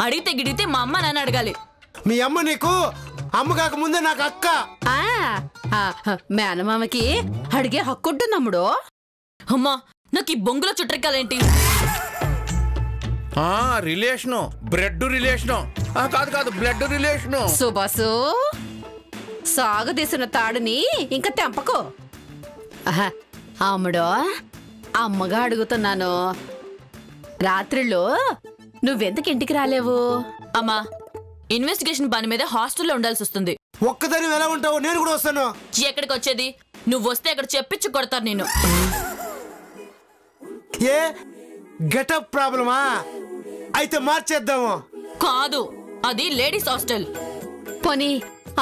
అడిగితే గిడిగితే మా అమ్మ నాన్న అడగాలి. మీ అమ్మ నీకు అమ్మ కాక ముందే నాకు అక్క. మేనమామకి అడిగే హక్కు ఉంటుంది తమ్ముడు. అమ్మా నాకు ఈ బొంగులో చుట్టరికాలేంటి? రిలేషను బ్రెడ్ రిలేషను కాదు బ్లడ్ రిలేషను. సుబాసు సాగదీసిన తాడుని ఇంకా తెంపకు. అమ్ముడో అమ్మగా అడుగుతున్నాను, రాత్రిలో నువ్వెందుకు ఇంటికి రాలేవు? అమ్మా ఇన్వెస్టిగేషన్ పని మీద హాస్టల్లో ఉండాల్సి వస్తుంది. ఒక్కదాని ఎలా ఉంటావు? నేను కూడా వస్తాను. ఎక్కడికి వచ్చేది? నువ్వు వస్తే అక్కడ చెప్పించు కొడతారు నేను. ఏ గెటప్ ప్రాబ్లమా? అయితే మార్చేద్దాము. కాదు, అది లేడీస్ హాస్టల్. పోనీ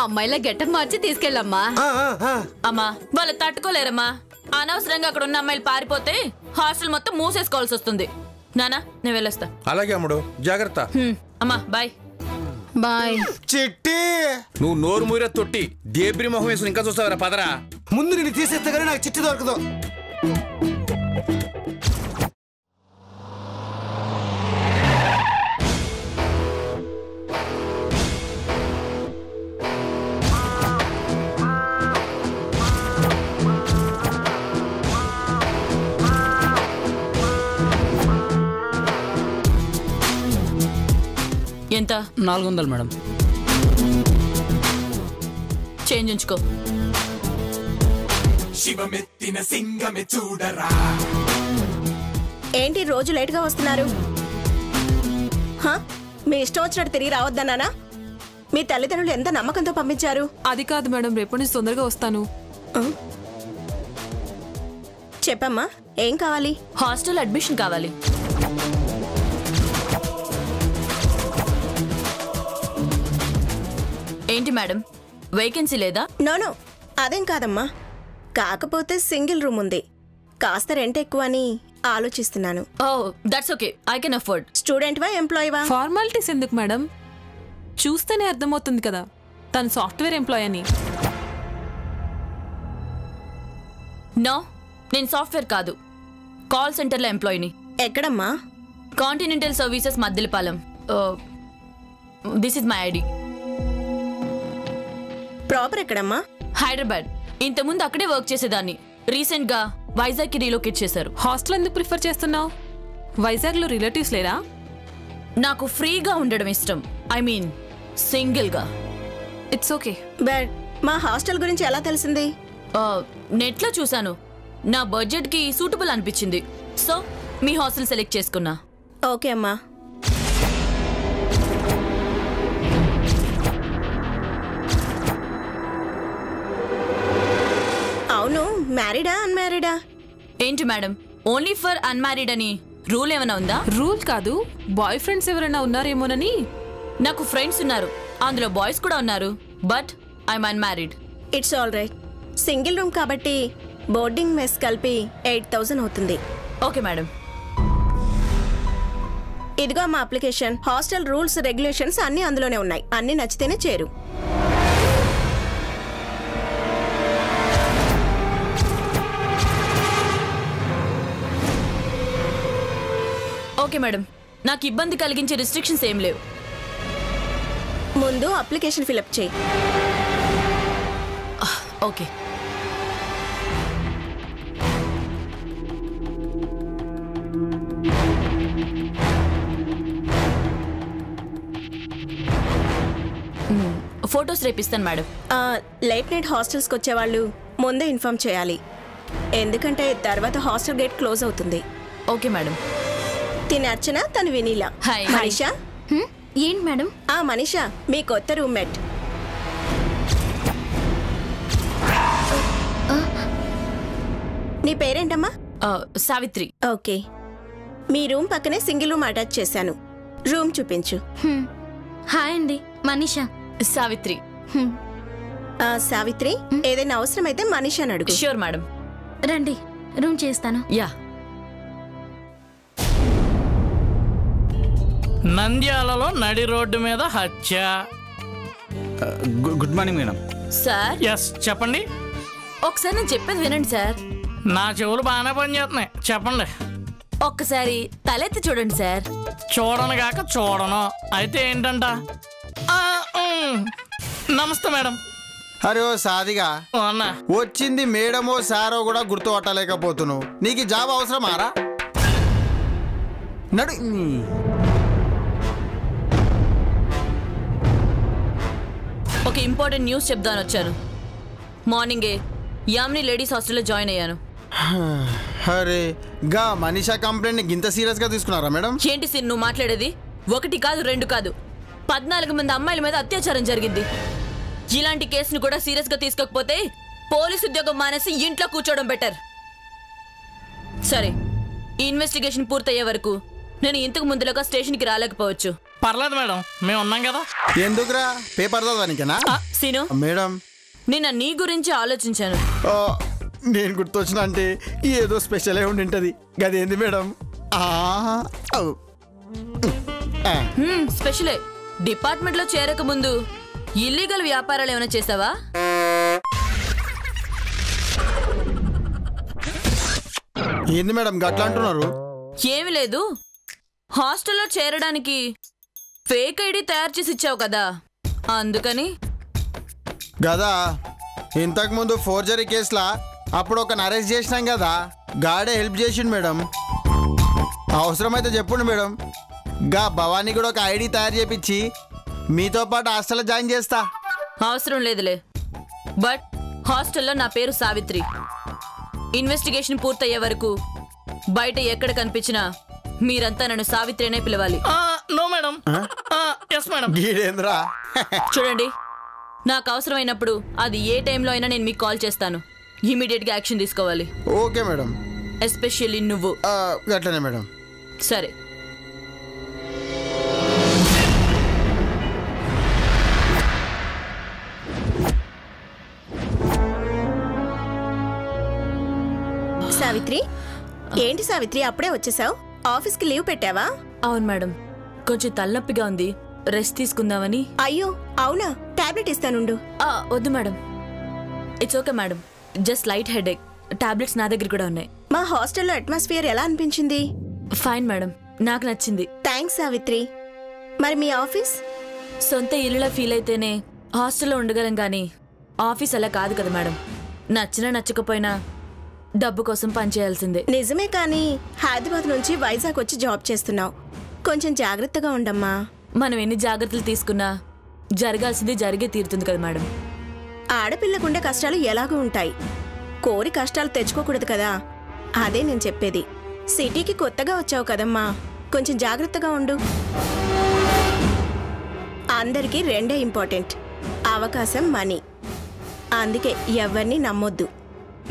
అమ్మాయిల గెటప్ మార్చి తీసుకెళ్ళమ్మా. అమ్మా వాళ్ళు తట్టుకోలేరమ్మా. అనవసరంగా అక్కడ ఉన్న అమ్మాయిలు పారిపోతే హాస్టల్ మొత్తం మూసేసుకోవాల్సి వస్తుంది. నానా నేను వెళ్ళొస్తా. అలాగే అమ్ముడు, జాగ్రత్త. అమ్మా బాయ్. బాయ్. చిట్టి నువ్వు నోరు మూరే తొట్టి దేబ్రి మొహం వేసుకుని ఇంకా చూస్తావరా? పదరా. ముందు నేను తీసేస్తే కానీ నాకు చిట్టి దొరకదు. ఎంత? 400 మేడం. చేంజ్ ఉంచుకో. శివమెత్తిన సింగమే చూడరా. ఏంటి రోజు లేట్ గా వస్తున్నారు? మీ ఇష్టం వచ్చినట్టు తిరిగి రావద్దన్నానా? మీ తల్లిదండ్రులు ఎంత నమ్మకంతో పంపించారు? అది కాదు మేడం, రేపటి నుంచి తొందరగా వస్తాను. చెప్పమ్మా ఏం కావాలి? హాస్టల్ అడ్మిషన్ కావాలి. ఏంటి మేడం వేకెన్సీ లేదా? నోనో అదేం కాదమ్మా, కాకపోతే సింగిల్ రూమ్ ఉంది, కాస్త రెంట్ ఎక్కువ అని ఆలోచిస్తున్నాను. Oh that's okay, I can afford. Student వా ఎంప్లాయీవా? ఫార్మాలిటీస్ ఎందుకు మేడం, చూస్తేనే అర్థమవుతుంది కదా తను సాఫ్ట్వేర్ ఎంప్లాయ్ అని. నో నేను సాఫ్ట్వేర్ కాదు, కాల్ సెంటర్లో ఎంప్లాయీని. ఎక్కడమ్మా? Continental services Maddilapalem. This is my ID. Proper ఎక్కడమ్మా? హైదరాబాద్. ఇంతకుముందు అక్కడే వర్క్ చేసేదాన్ని, రీసెంట్ గా వైజాగ్ కి రీలొకేట్ చేశారు. హాస్టల్ ఎందుకు ప్రిఫర్ చేస్తున్నావు? వైజాగ్ లో రిలేటివ్స్ లేరా? నాకు ఫ్రీగా ఉండడం ఇష్టం, ఐ మీన్ సింగిల్ గా. It's okay. బట్ మా హాస్టల్ గురించి ఎలా తెలిసింది? నెట్ లో చూసాను, నా బడ్జెట్ కి సూటబుల్ అనిపించింది, సో మీ హాస్టల్ సెలెక్ట్ చేసుకున్నా. ఓకే అమ్మా. అవును, మ్యారీడా అన్మ్యారీడా? ఏంటి మేడం ఓన్లీ ఫర్ అన్మ్యారీడ్ అని రూల్ ఏమైనా ఉందా? రూల్ కాదు, బాయ్ ఫ్రెండ్స్ ఎవరైనా ఉన్నారేమోనని. నాకు ఫ్రెండ్స్ ఉన్నారు, అందులో బాయ్స్ కూడా ఉన్నారు, but I'm unmarried. It's all right. Single room కాబట్టి బోర్డింగ్ మెస్ కలిపి 8000 అవుతుంది. Okay madam. ఇదిగో మా అప్లికేషన్. హాస్టల్ రూల్స్ రెగ్యులేషన్స్ అన్ని అందులోనే ఉన్నాయి, అన్ని నచ్చితేనే చేరు. ఓకే మేడం, నాకు ఇబ్బంది కలిగించే రిస్ట్రిక్షన్స్ ఏం లేవు. ముందు అప్లికేషన్ ఫిలప్ చేయి. ఓకే. ఫొటోస్ రేపిస్తాను మేడం. లేట్ నైట్ హాస్టల్స్కి వచ్చేవాళ్ళు ముందే ఇన్ఫార్మ్ చేయాలి, ఎందుకంటే తర్వాత హాస్టల్ గేట్ క్లోజ్ అవుతుంది. Okay madam. తిని అర్చన, తను వినీలా. హాయ్. మనీషా. ఏంటి మేడం? మనీషా మీ కొత్త రూమ్మేట్. నీ పేరేంటమ్మా? సావిత్రి. ఓకే, మీ రూమ్ పక్కనే సింగిల్ రూమ్ అటాచ్ చేశాను, రూమ్ చూపించు. హాయ్ అండి, మనీషా. సావిత్రి. సావిత్రి, ఏదైనా అవసరమైతే మనీషాని అడుగు. Sure madam. రండి, రూమ్ చేస్తాను. యా. నంద్యాలలో నడి రోడ్డు మీద హత్య. Good morning madam. Sir. Yes చెప్పండి. ఒకసారి నేను చెప్పేది వినండి సార్. నా చెవులు బాగానే పనిచేస్తున్నాయి, చెప్పండి. ఒక్కసారి తలెత్తి చూడండి సార్. చూడను కాక చూడను. అయితే ఏంటంట? నమస్తే మేడం. అరే ఓ సాదిగా అన్న వచ్చింది మేడమో సారో కూడా గుర్తుపట్టలేకపోతున్నావు. నీకు జాబ్ అవసరమారా? నడు. ఒక ఇంపార్టెంట్ న్యూస్ చెప్దాని వచ్చాను. మార్నింగే యామిని లేడీస్ హాస్టల్లో జాయిన్ అయ్యాను. అరే గా మనీషా కంప్లైంట్ గింత సీరియస్ గా తీసుకున్నారా మేడం? ఏంటి సిన్ నువ్వు మాట్లాడేది? 1 కాదు 2 కాదు 14 మంది అమ్మాయిల మీద అత్యాచారం జరిగింది. ఇలాంటి కేసును కూడా సీరియస్ గా తీసుకోకపోతే పోలీసు ఉద్యోగం మానేసి ఇంట్లో కూర్చోవడం బెటర్. సరే, ఈ ఇన్వెస్టిగేషన్ పూర్తయ్యే వరకు నేను ఇంతకు ముందులోగా స్టేషన్కి రాలేకపోవచ్చు. పర్లేదు మేడం, మేము ఉన్నాం కదా. ఎందుకురా? పేపర్ చదవడానికేనా? సీను మేడం, నిన్న నీ గురించి ఆలోచించాను. నేను గుర్తొచ్చిన అంటే ఏదో స్పెషల్ ఉండి ఉంటది. గదేంది మేడం? స్పెషలే. డిపార్ట్మెంట్ లో చేరక ముందు ఇల్లీగల్ వ్యాపారాలు ఏమైనా చేసావా? ఏంది మేడం గట్లా అంటున్నారు? ఏమి లేదు, హాస్టల్లో చేరడానికి ఫేక్ ఐడి తయారు చేసి ఇచ్చావు కదా, అందుకని. గదా ఇంతకు ముందు ఫోర్జరీ కేసులా అప్పుడు ఒక అరెస్ట్ చేసినాం కదా, గాడే హెల్ప్ చేసిండు మేడం. అవసరమైతే చెప్పండి మేడం, గా భవానీ కూడా ఒక ఐడి తయారు చేపించి మీతో పాటు హాస్టల్లో జాయిన్ చేస్తా. అవసరం లేదులే. బట్ హాస్టల్లో నా పేరు సావిత్రి. ఇన్వెస్టిగేషన్ పూర్తయ్యే వరకు బయట ఎక్కడ కనిపించినా మీరంతా నన్ను సావిత్రినే పిలవాలి. No madam. Yes madam. గీడేంద్రా చూడండి, నాకు అవసరమైనప్పుడు అది ఏ టైంలో అయినా నేను మీకు కాల్ చేస్తాను. ఇమీడియట్ గా యాక్షన్ తీసుకోవాలి. Okay madam. ఎస్పెషల్లీ నువ్వు. అట్లనే మేడం. సరే. సావిత్రి, ఏంటి సావిత్రి అప్పుడే వచ్చేసావు? ఆఫీస్కి లీవ్ పెట్టావా? అవును మేడం, కొంచెం తలనొప్పిగా ఉంది, రెస్ట్ తీసుకుందామని. అయ్యో అవునా? టాబ్లెట్ ఇస్తానుండు. వద్దు madam, it's okay madam, just light headache. Tablets నా దగ్గర కూడా ఉన్నాయి. మా హాస్టల్లో అట్మాస్ఫియర్ ఎలా అనిపించింది? ఫైన్ మేడం, నాకు నచ్చింది. థ్యాంక్స్ సావిత్రి. మరి మీ ఆఫీస్? సొంత ఇల్లులా ఫీల్ అయితేనే హాస్టల్లో ఉండగలం కానీ ఆఫీస్ అలా కాదు కదా మేడం. నచ్చినా నచ్చకపోయినా డబ్బు కోసం పనిచేయాల్సిందే. నిజమే, కానీ హైదరాబాద్ నుంచి వైజాగ్ వచ్చి జాబ్ చేస్తున్నావు, కొంచెం జాగ్రత్తగా ఉండమ్మా. మనం ఎన్ని జాగ్రత్తలు తీసుకున్నా జరగాల్సింది జరిగే తీరుతుంది కదా మేడం. ఆడపిల్లకుండే కష్టాలు ఎలాగూ ఉంటాయి, కోరి కష్టాలు తెచ్చుకోకూడదు కదా. అదే నేను చెప్పేది. సిటీకి కొత్తగా వచ్చావు కదమ్మా, కొంచెం జాగ్రత్తగా ఉండు. అందరికీ రెండే ఇంపార్టెంట్, అవకాశం, మనీ. అందుకే ఎవరిని నమ్మొద్దు.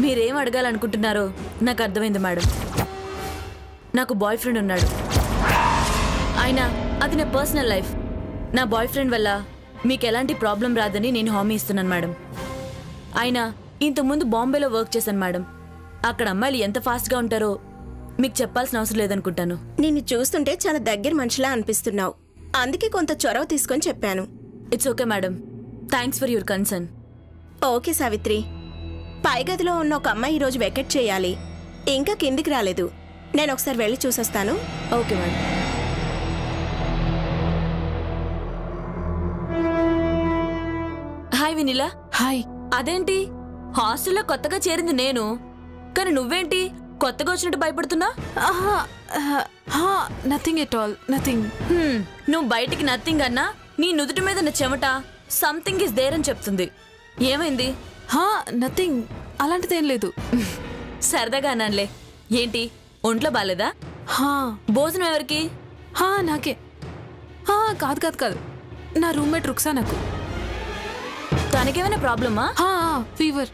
మీరేం అడగాలనుకుంటున్నారో నాకు అర్థమైంది మేడం. నాకు బాయ్ ఫ్రెండ్ ఉన్నాడు, అయినా అది నా పర్సనల్ లైఫ్. నా బాయ్ ఫ్రెండ్ వల్ల మీకు ఎలాంటి ప్రాబ్లం రాదని నేను హామీ ఇస్తున్నాను మేడం. అయినా ఇంతకుముందు బాంబేలో వర్క్ చేశాను మేడం. అక్కడ అమ్మాయిలు ఎంత ఫాస్ట్గా ఉంటారో మీకు చెప్పాల్సిన అవసరం లేదనుకుంటాను. నిన్ను చూస్తుంటే చాలా దగ్గర మనిషిలా అనిపిస్తున్నావు, అందుకే కొంత చొరవ తీసుకొని చెప్పాను. It's okay madam, thanks for your concern. Okay Savitri. పై గదిలో ఉన్న ఒక అమ్మాయి ఈరోజు వెకెట్ చేయాలి, ఇంకా కిందికి రాలేదు. నేను ఒకసారి వెళ్ళి చూసొస్తాను. Okay madam. Hi Vinila. Hi. అదేంటి హాస్టల్లో కొత్తగా చేరింది నేను, కానీ నువ్వేంటి కొత్తగా వచ్చినట్టు భయపడుతున్నా? Nothing at all, nothing. నువ్వు బయటికి నథింగ్ అన్నా నీ నుదుటి మీద నా చెమట సంథింగ్ ఇస్ దేర్ అని చెప్తుంది. ఏమైంది? నథింగ్, అలాంటిదేం లేదు. సరదాగా అన్నానులే. ఏంటి ఒంట్లో బాలేదా? భోజనం ఎవరికి? నాకే. కాదు కాదు కాదు, నా రూమ్మేట్ రుక్సా. నాకు తనకేమైనా ప్రాబ్లమా? ఫీవర్.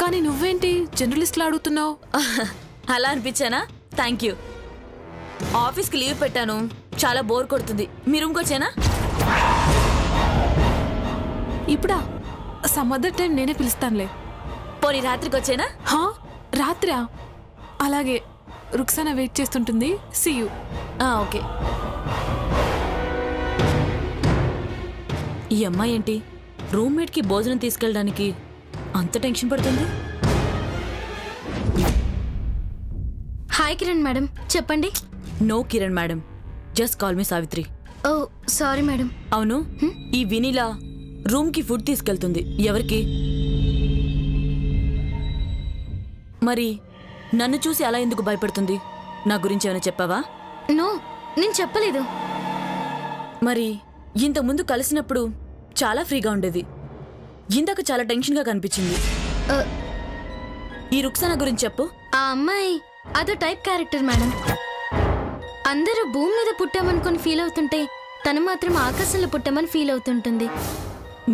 కానీ నువ్వేంటి జర్నలిస్ట్లా అడుగుతున్నావు? అలా అనిపించానా? Thank you. ఆఫీస్కి లీవ్ పెట్టాను, చాలా బోర్ కొడుతుంది. మీ రూమ్కి వచ్చానా? ఇప్పుడా? సమ్ అదర్ టైం నేనే పిలుస్తానులే. పోనీ రాత్రికి వచ్చేనా? రాత్రా? అలాగే, రుక్సానా వెయిట్ చేస్తుంటుంది. See you. ఓకే. ఈ అమ్మాయి ఏంటి రూమ్మేట్కి భోజనం తీసుకెళ్ళడానికి అంత టెన్షన్ పడుతుంది? హాయ్ హాయ్ కిరణ్ మేడం, చెప్పండి. No Kiran madam, just call me Savitri. Oh sorry madam. అవును, ఈ వినీలా రూమ్కి ఫుడ్ తీసుకెళ్తుంది. ఎవరికి? మరి నన్ను చూసి అలా ఎందుకు భయపడుతుంది? నా గురించి ఏమైనా చెప్పావా? నో, నేను చెప్పలేదు. మరి ఇంతకుముందు కలిసినప్పుడు చాలా ఫ్రీగా ఉండేది, ఇందాక చాలా టెన్షన్గా కనిపించింది. ఈ రుక్సానా గురించి చెప్పు. ఆ అమ్మాయి అదో టైప్ క్యారెక్టర్ మేడం. అందరూ భూమి మీద పుట్టామనుకొని ఫీల్ అవుతుంటే తను మాత్రం ఆకాశంలో పుట్టామని ఫీల్ అవుతుంటుంది.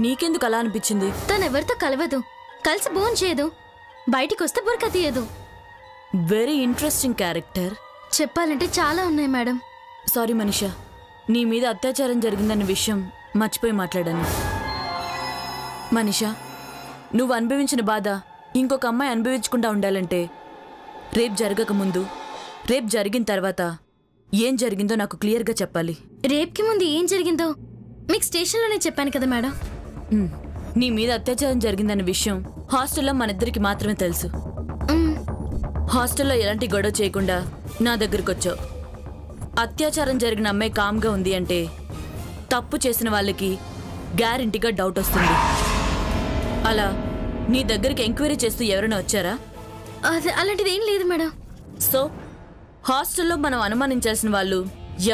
నీకెందుకు అలా అనిపించింది? తను ఎవరితో కలవదు, కలిసి భోజనం చేయదు, బయటికి వస్తే బురక తీయదు. Very interesting character. చెప్పాలంటే చాలా ఉన్నాయి మేడం. సారీ మనీషా, నీ మీద అత్యాచారం జరిగిందన్న విషయం మర్చిపోయి మాట్లాడాను. మనీషా, నువ్వు అనుభవించిన బాధ ఇంకొక అమ్మాయి అనుభవించకుండా ఉండాలంటే రేపు జరగకముందు, రేపు జరిగిన తర్వాత ఏం జరిగిందో నాకు క్లియర్గా చెప్పాలి. రేపుకి ముందు ఏం జరిగిందో మీకు స్టేషన్లోనే చెప్పాను కదా మేడం. నీ మీద అత్యాచారం జరిగిందన్న విషయం హాస్టల్లో మనిద్దరికి మాత్రమే తెలుసు. హాస్టల్లో ఎలాంటి గొడవ చేయకుండా నా దగ్గరకు వచ్చావు. అత్యాచారం జరిగిన అమ్మాయి కామ్గా ఉంది అంటే తప్పు చేసిన వాళ్ళకి గ్యారెంటీగా డౌట్ వస్తుంది. అలా నీ దగ్గరికి ఎంక్వైరీ చేస్తూ ఎవరైనా వచ్చారా? అలాంటిది ఏం లేదు మేడం. సో హాస్టల్లో మనం అనుమానించాల్సిన వాళ్ళు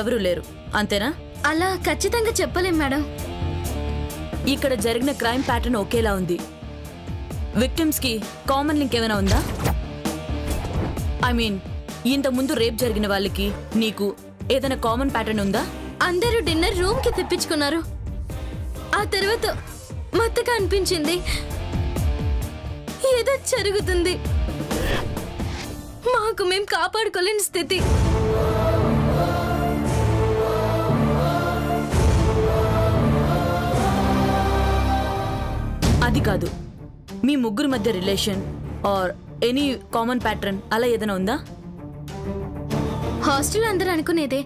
ఎవరూ లేరు, అంతేనా? అలా ఖచ్చితంగా చెప్పలేం మేడం. ఇక్కడ జరిగిన క్రైమ్ ప్యాటర్న్ ఒకేలా ఉంది. విక్టిమ్స్కి కామన్ లింక్ ఏమైనా ఉందా? ఐ మీన్, ఇంతకుముందు రేప్ జరిగిన వాళ్ళకి నీకు ఏదైనా కామన్ ప్యాటర్న్ ఉందా? అందరూ డిన్నర్ రూమ్కి తెప్పించుకున్నారు. ఆ తర్వాత మత్తగా అనిపించింది, ఏదో జరుగుతుంది. మాకు మేము కాపాడుకోలేని స్థితి. అది కాదు, మీ ముగ్గురు మధ్య relation or any common pattern అలా ఏదైనా ఉందా? హాస్టల్ అందరూ అనుకునేదే,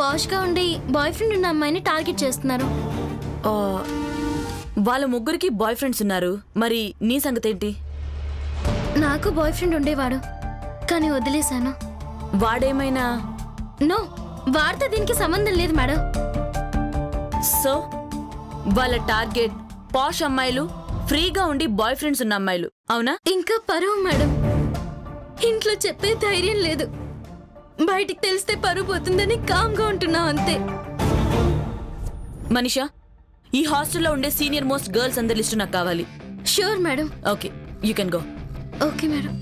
పాష్గా ఉండి బాయ్ ఫ్రెండ్ ఉన్న అమ్మాయిని టార్గెట్ చేస్తున్నారు. వాళ్ళ ముగ్గురికి బాయ్ ఫ్రెండ్స్ ఉన్నారు, మరి నీ సంగతి ఏంటి? నాకు బాయ్ ఫ్రెండ్ ఉండేవాడు, కానీ వదిలేశాను. వాడేమైనా? నో, వాడితో దీనికి సంబంధం లేదు మేడం. సో వాళ్ళ టార్గెట్ పాష్ అమ్మాయిలు, ఫ్రీగా ఉండి బాయ్ ఫ్రెండ్స్ ఉన్న అమ్మాయిలు, అవునా? ఇంకా పరువు మేడం. ఇంట్లో చెప్పే ధైర్యం లేదు, బయటికి తెలిస్తే పరువు పోతుందని కామ్గా ఉంటున్నా అంతే. మనీషా, ఈ హాస్టల్లో ఉండే సీనియర్ మోస్ట్ గర్ల్స్ అందరి లిస్టు నాకు కావాలి. Sure madam. Okay, you can go. Okay madam.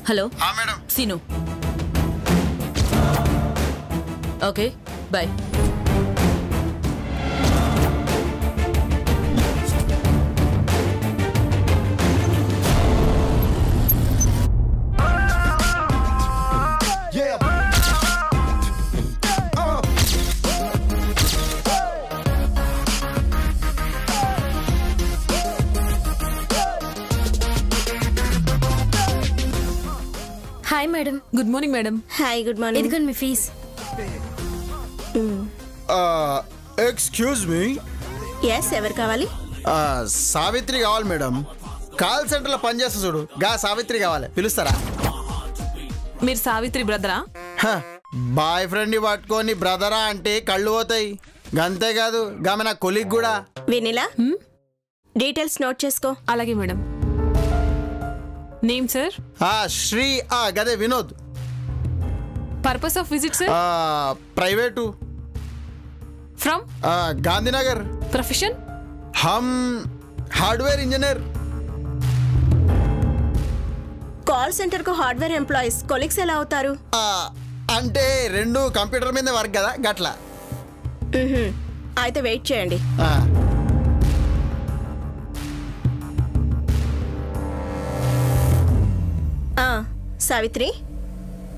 Hello madam. Seenu. Okay, bye. Hi madam. Good morning madam. Hi, good morning. ఇదిగోండి మీ ఫీజ్. Excuse me. ఎస్, ఎవరు కావాలి? సావిత్రి కావాలి మేడం. కాల్ సెంటర్లో పనిచేస్తా చూడు, గా సావిత్రి కావాలి, పిలుస్తారా? మీరు సావిత్రి బ్రదరా? బాయ్ ఫ్రెండ్ని పట్టుకొని బ్రదరా అంటే కళ్ళు పోతాయి. అంతేకాదు, గామె నా కొలీగ్ కూడా. వెనిలా, డీటెయిల్స్ నోట్ చేసుకో. అలాగే మేడం. Name sir? శ్రీ. గదే Vinod. Purpose of visit sir? Private. From? Gandhinagar. Profession? Hmm hardware engineer. Call centre కు హార్డ్వేర్ ఎంప్లాయీస్ కొలీగ్స్ ఎలా అవుతారు? అంటే రెండు కంప్యూటర్ మీద వర్క్ కదా, గట్లా. అయితే వెయిట్ చేయండి. సావిత్రి,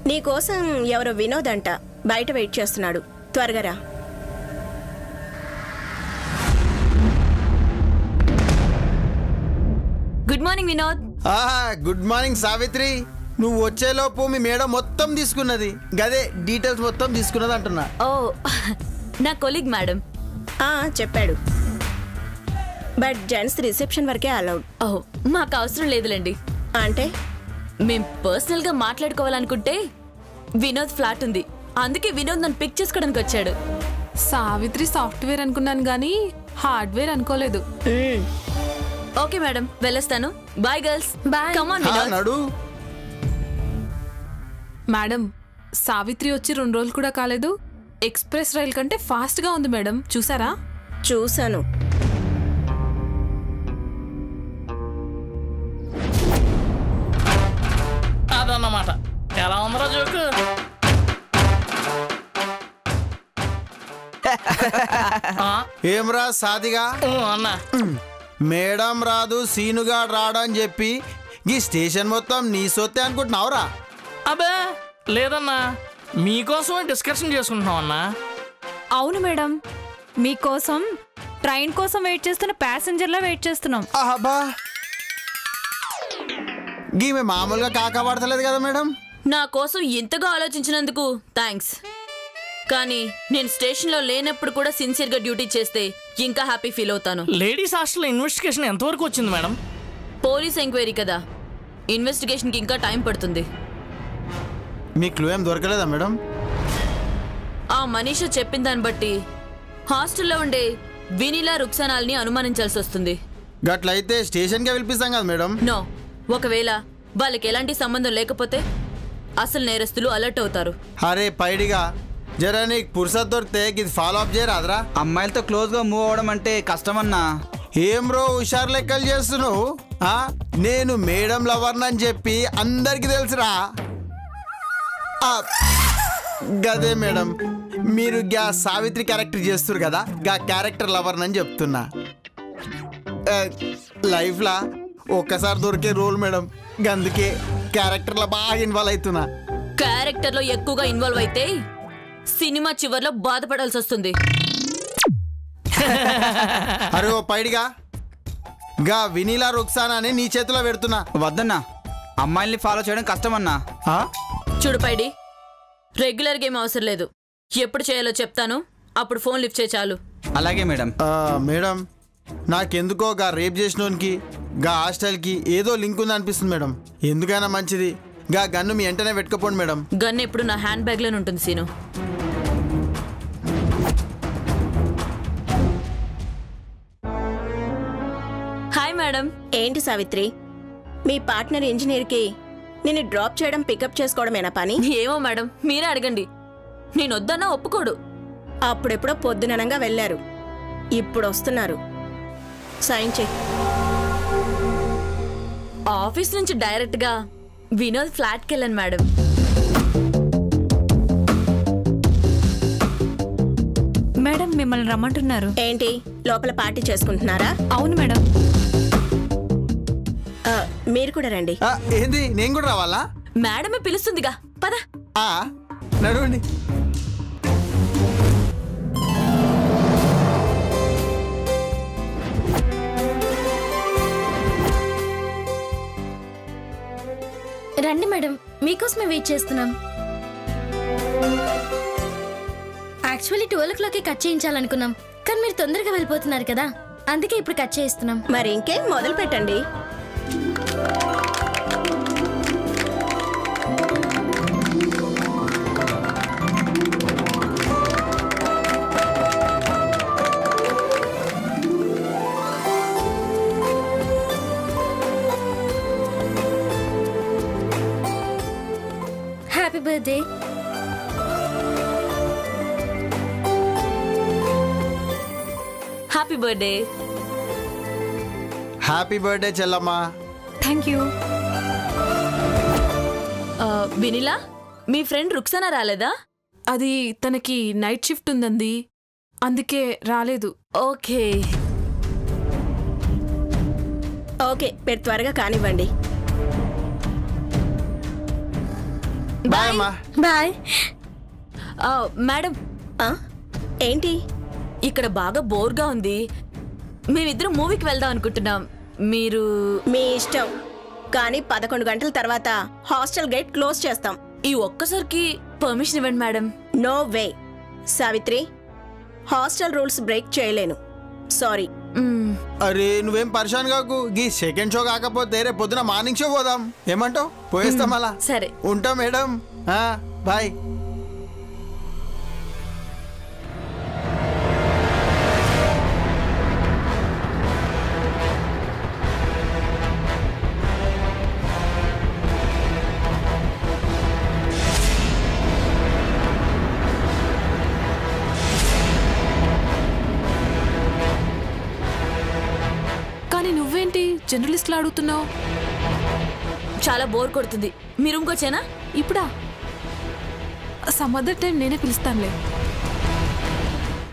నీకోసం ఎవరో వినోద్ అంట బయట వెయిట్ చేస్తున్నాడు, త్వరగా రా. Good morning Vinod. Good morning Savitri. నువ్వు వచ్చేలోపు మీ మేడం మొత్తం తీసుకున్నది, గదే డీటెయిల్స్ మొత్తం తీసుకున్నది అంటున్నా. ఓ, నా కొలీగ్ మేడం. చెప్పాడు. బట్ జెంట్స్ రిసెప్షన్ వరకే అలౌడ్. ఓహో, మాకు అవసరం లేదులేండి. అంటే మేం పర్సనల్ గా మాట్లాడుకోవాలనుకుంటే వినోద్ ఫ్లాట్ ఉంది, అందుకే వినోద్ నన్ను పిక్ చేసుకోవడానికి వచ్చాడు. సావిత్రి సాఫ్ట్వేర్ అనుకున్నాను గానీ హార్డ్వేర్ అనుకోలేదు. ఓకే మేడం, వెళ్ళొస్తాను. Bye girls. Bye. Come on Vinod. నడు. మేడం, సావిత్రి వచ్చి 2 రోజులు కూడా కాలేదు. ఎక్స్ప్రెస్ రైల్ కంటే ఫాస్ట్ గా ఉంది మేడం, చూసారా? చూశాను. అదన్నమాట. ఎలా ఉందరా జోకు? ఏమ్రా సాదిగా అన్నా, మేడం రాదు సీనుగా రాడని చెప్పి ఈ స్టేషన్ మొత్తం నీ సొత్తే అనుకుంటున్నావురా? అబ్బే లేదన్నా, మీకోసమే డిస్కషన్ చేసుకుంటున్నాం అన్నా. అవును మేడం, మీకోసం ట్రైన్ కోసం వెయిట్ చేస్తున్న ప్యాసింజర్లా వెయిట్ చేస్తున్నాం. అబ్బా, గీమె మామూలుగా కాకపడతలేదు కదా మేడం. నా కోసం ఇంతగా ఆలోచించినందుకు థ్యాంక్స్. కానీ నేను స్టేషన్లో లేనప్పుడు కూడా సిన్సియర్గా డ్యూటీ చేస్తే ఇంకా హ్యాపీ ఫీల్ అవుతాను. లేడీస్ హాస్టల్ ఇన్వెస్టిగేషన్ ఎంతవరకు వచ్చింది మేడం? పోలీస్ ఎంక్వైరీ కదా, ఇన్వెస్టిగేషన్కి ఇంకా టైం పడుతుంది. మీ క్లూ ఏం దొరకలేదా మేడం? ఆ మనీషా చెప్పిన దాన్ని బట్టి హాస్టల్లో ఉండే వినీలా రుక్సానాల్ని అనుమానించాల్సి వస్తుంది. గట్లయితే స్టేషన్కే పిలిపిస్తాం కదా మేడం. నో, ఒకవేళ వాళ్ళకి ఎలాంటి సంబంధం లేకపోతే అసలు నేరస్తులు అలర్ట్ అవుతారు. అరే పైడిగా, జరా నీకు పురుసత్ దొరికితే ఇది ఫాలో అప్ చేయరాదురా? అమ్మాయిలతో క్లోజ్ గా మూవ్ అవడం అంటే కష్టమన్నా. ఏం బ్రో హుషారు లెక్కలు చేస్తున్నావు? నేను మేడం లవర్నని చెప్పి అందరికి తెలుసురా. గదే మేడం, మీరు గా సావిత్రి క్యారెక్టర్ చేస్తారు కదా, గా క్యారెక్టర్ లవర్నని చెప్తున్నా. లైఫ్లా ఒక్కసారి దొరికే రోల్ మేడం, అందుకే క్యారెక్టర్లో బాగా ఇన్వాల్వ్ అవుతున్నా. క్యారెక్టర్లో ఎక్కువగా ఇన్వాల్వ్ అయితే సినిమా చివర్లో బాధపడాల్సి వస్తుంది. అరే ఓ పైడిగా, గా వినీలా రుక్సానా అని నీ చేతిలో పెడుతున్నా. వద్దన్నా, అమ్మాయిల్ని ఫాలో చేయడం కష్టమన్నా. చూడు పైడి, రెగ్యులర్ గేమ్ అవసరం లేదు. ఎప్పుడు చేయాలో చెప్తాను, అప్పుడు ఫోన్ లిఫ్ట్ చేయ చాలు. అలాగే మేడం. మేడం, నాకెందుకో గా రేప్ చేసినోనికి గా హాస్టల్కి ఏదో లింక్ ఉంది అనిపిస్తుంది మేడం. ఎందుకైనా మంచిది గా గన్ను మీ వెంటనే పెట్టుకోపోండి మేడం. గన్ ఎప్పుడు నా హ్యాండ్ బ్యాగ్లోనే ఉంటుంది సీను. Hi madam. ఏంటి సావిత్రి, మీ పార్ట్నర్ ఇంజనీర్కి నేను డ్రాప్ చేయడం పికప్ చేసుకోవడమేనా పని? ఏమో మేడం, మీరే అడగండి. నేను వద్దన్నా ఒప్పుకోడు. అప్పుడెప్పుడో పొద్దుననంగా వెళ్ళారు, ఇప్పుడు వస్తున్నారు. సైన్ చెయ్యి. ఆఫీస్ నుంచి డైరెక్ట్గా వినోద్ ఫ్లాట్కి వెళ్ళాను మేడం. మేడం మిమ్మల్ని రమ్మంటున్నారు. ఏంటి, లోపల పార్టీ చేసుకుంటున్నారా? అవును మేడం. మీరు కూడా రండి. ఏంది, నేను కూడా రావాలా? మేడమే పిలుస్తుందిగా, పద. నడవండి. రండి మేడం, మీకోసమే వెయిట్ చేస్తున్నాం. యాక్చువల్లీ 12 o'clockకి కట్ చేయించాలనుకున్నాం, కానీ మీరు తొందరగా వెళ్ళిపోతున్నారు కదా, అందుకే ఇప్పుడు కట్ చేయిస్తున్నాం. మరి ఇంకేం, మొదలు పెట్టండి. Happy birthday. Happy birthday. Happy birthday చెల్లమ్మా. Thank you. వినిలా, మీ ఫ్రెండ్ రుక్సానా రాలేదా? అది తనకి నైట్ షిఫ్ట్ ఉందండి, అందుకే రాలేదు. ఓకే ఓకే, మీరు త్వరగా కానివ్వండి. బాయ్ అమ్మా. బాయ్. మేడం, ఏంటి ఇక్కడ బాగా బోర్గా ఉంది, మేమిద్దరం మూవీకి వెళ్దాం అనుకుంటున్నాం. మీరు? మీ ఇష్టం, కానీ 11 గంటల తర్వాత హాస్టల్ గేట్ క్లోజ్ చేస్తాం. ఈ ఒక్కసారికి పర్మిషన్ ఇవ్వండి madam. No way. Savitri, hostel rules break చేయలేను. సారీ. అరే నువ్వేం పరిశాన్ కాకు. గీ సెకండ్ షో కాకపోతే రేపు పొద్దున మార్నింగ్ షో పోదాం. ఏమంటావు? పోయేస్తాం అలా. సరే ఉంటా మేడం. బాయ్. కానీ నువ్వేంటి జర్నలిస్ట్లో అడుగుతున్నావు? చాలా బోర్ కొడుతుంది. మీ రూమ్కి వచ్చేనా? ఇప్పుడా? సమ్ అదర్ టైం నేనే పిలుస్తానులే.